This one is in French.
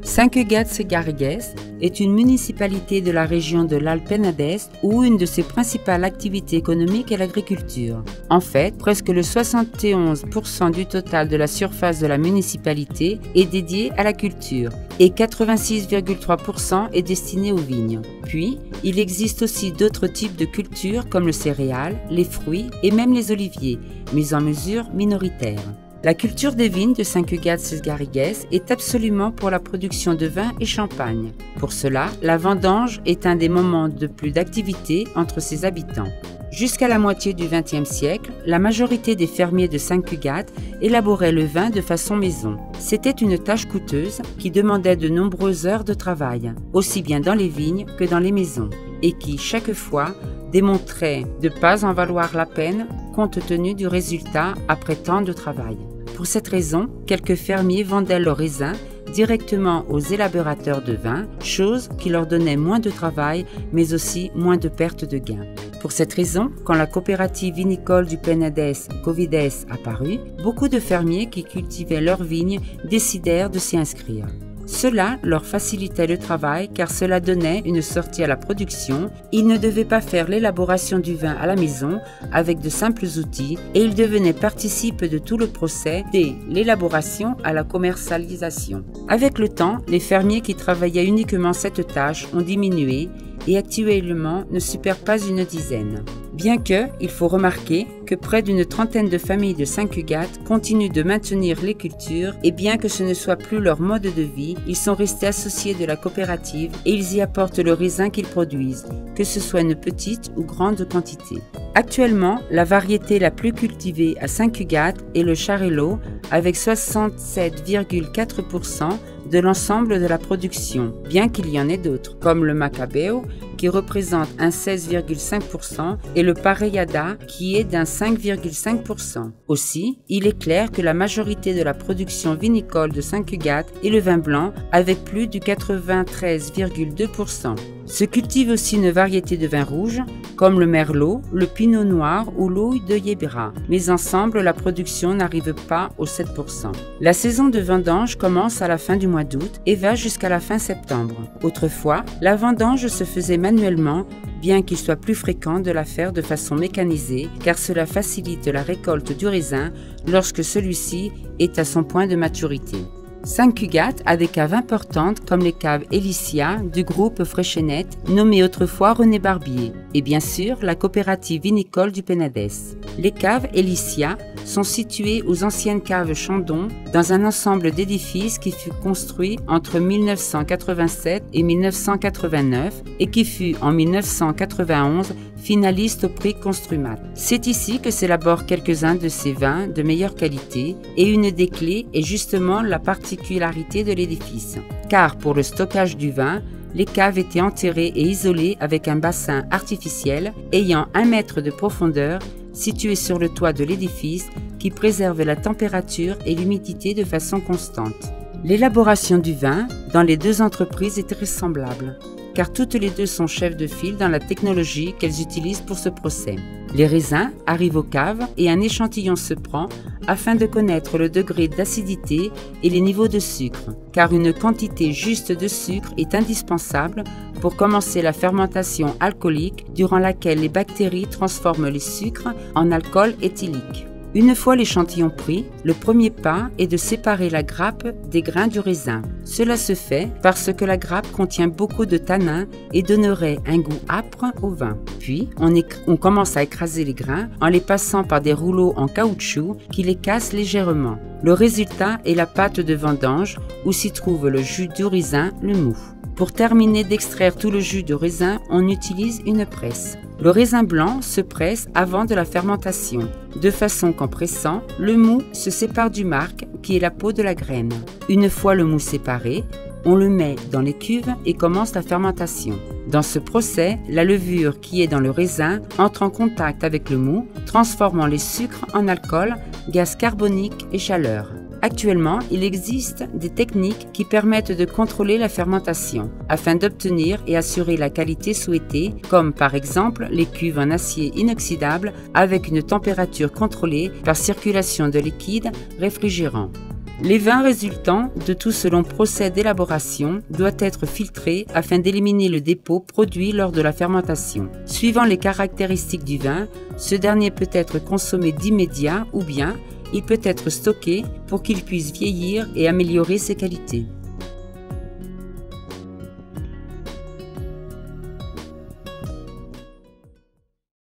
Sant-Cugat-Sesgarrigues est une municipalité de la région de l'Alt-Penedès où une de ses principales activités économiques est l'agriculture. En fait, presque le 71% du total de la surface de la municipalité est dédié à la culture et 86,3% est destiné aux vignes. Puis, il existe aussi d'autres types de cultures comme le céréal, les fruits et même les oliviers, mais en mesure minoritaire. La culture des vignes de Sant-Cugat-Sesgarrigues est absolument pour la production de vin et champagne. Pour cela, la vendange est un des moments de plus d'activité entre ses habitants. Jusqu'à la moitié du XXe siècle, la majorité des fermiers de Sant-Cugat élaboraient le vin de façon maison. C'était une tâche coûteuse qui demandait de nombreuses heures de travail, aussi bien dans les vignes que dans les maisons, et qui, chaque fois, démontrait de ne pas en valoir la peine compte tenu du résultat après tant de travail. Pour cette raison, quelques fermiers vendaient leurs raisins directement aux élaborateurs de vin, chose qui leur donnait moins de travail mais aussi moins de pertes de gains. Pour cette raison, quand la coopérative vinicole du Penedès, Covides, apparut, beaucoup de fermiers qui cultivaient leurs vignes décidèrent de s'y inscrire. Cela leur facilitait le travail car cela donnait une sortie à la production. Ils ne devaient pas faire l'élaboration du vin à la maison avec de simples outils et ils devenaient participes de tout le procès dès l'élaboration à la commercialisation. Avec le temps, les fermiers qui travaillaient uniquement cette tâche ont diminué et actuellement ne supèrent pas une dizaine. Bien que, il faut remarquer que près d'une trentaine de familles de Sant-Cugat continuent de maintenir les cultures et bien que ce ne soit plus leur mode de vie, ils sont restés associés de la coopérative et ils y apportent le raisin qu'ils produisent, que ce soit une petite ou grande quantité. Actuellement, la variété la plus cultivée à Sant-Cugat est le Xarel·lo avec 67,4% de l'ensemble de la production, bien qu'il y en ait d'autres, comme le Macabeo qui représente un 16,5% et le Parellada qui est d'un 5,5%. Aussi, il est clair que la majorité de la production vinicole de Sant-Cugat est le vin blanc avec plus de 93,2%. Se cultive aussi une variété de vins rouges comme le Merlot, le Pinot Noir ou l'Ouï de Yebra, mais ensemble la production n'arrive pas aux 7%. La saison de vendange commence à la fin du mois d'août et va jusqu'à la fin septembre. Autrefois, la vendange se faisait manuellement, bien qu'il soit plus fréquent de la faire de façon mécanisée car cela facilite la récolte du raisin lorsque celui-ci est à son point de maturité. Sant-Cugat a des caves importantes comme les caves Elicia du groupe Freixenet, nommé autrefois René Barbier, et bien sûr la coopérative vinicole du Penedès. Les caves Elicia sont situées aux anciennes caves Chandon dans un ensemble d'édifices qui fut construit entre 1987 et 1989 et qui fut en 1991 finaliste au prix Construmat. C'est ici que s'élaborent quelques-uns de ces vins de meilleure qualité et une des clés est justement la particularité de l'édifice. Car pour le stockage du vin, les caves étaient enterrées et isolées avec un bassin artificiel ayant 1 mètre de profondeur situé sur le toit de l'édifice qui préserve la température et l'humidité de façon constante. L'élaboration du vin dans les deux entreprises est très semblable, car toutes les deux sont chefs de file dans la technologie qu'elles utilisent pour ce procès. Les raisins arrivent aux caves et un échantillon se prend afin de connaître le degré d'acidité et les niveaux de sucre, car une quantité juste de sucre est indispensable pour commencer la fermentation alcoolique durant laquelle les bactéries transforment les sucres en alcool éthylique. Une fois l'échantillon pris, le premier pas est de séparer la grappe des grains du raisin. Cela se fait parce que la grappe contient beaucoup de tanins et donnerait un goût âpre au vin. Puis, on commence à écraser les grains en les passant par des rouleaux en caoutchouc qui les cassent légèrement. Le résultat est la pâte de vendange où s'y trouve le jus du raisin, le mou. Pour terminer d'extraire tout le jus de raisin, on utilise une presse. Le raisin blanc se presse avant de la fermentation, de façon qu'en pressant, le mou se sépare du marc qui est la peau de la graine. Une fois le mou séparé, on le met dans les cuves et commence la fermentation. Dans ce procès, la levure qui est dans le raisin entre en contact avec le mou, transformant les sucres en alcool, gaz carbonique et chaleur. Actuellement, il existe des techniques qui permettent de contrôler la fermentation afin d'obtenir et assurer la qualité souhaitée, comme par exemple les cuves en acier inoxydable avec une température contrôlée par circulation de liquide réfrigérant. Les vins résultant de tout ce long procès d'élaboration doivent être filtrés afin d'éliminer le dépôt produit lors de la fermentation. Suivant les caractéristiques du vin, ce dernier peut être consommé d'immédiat ou bien il peut être stocké pour qu'il puisse vieillir et améliorer ses qualités.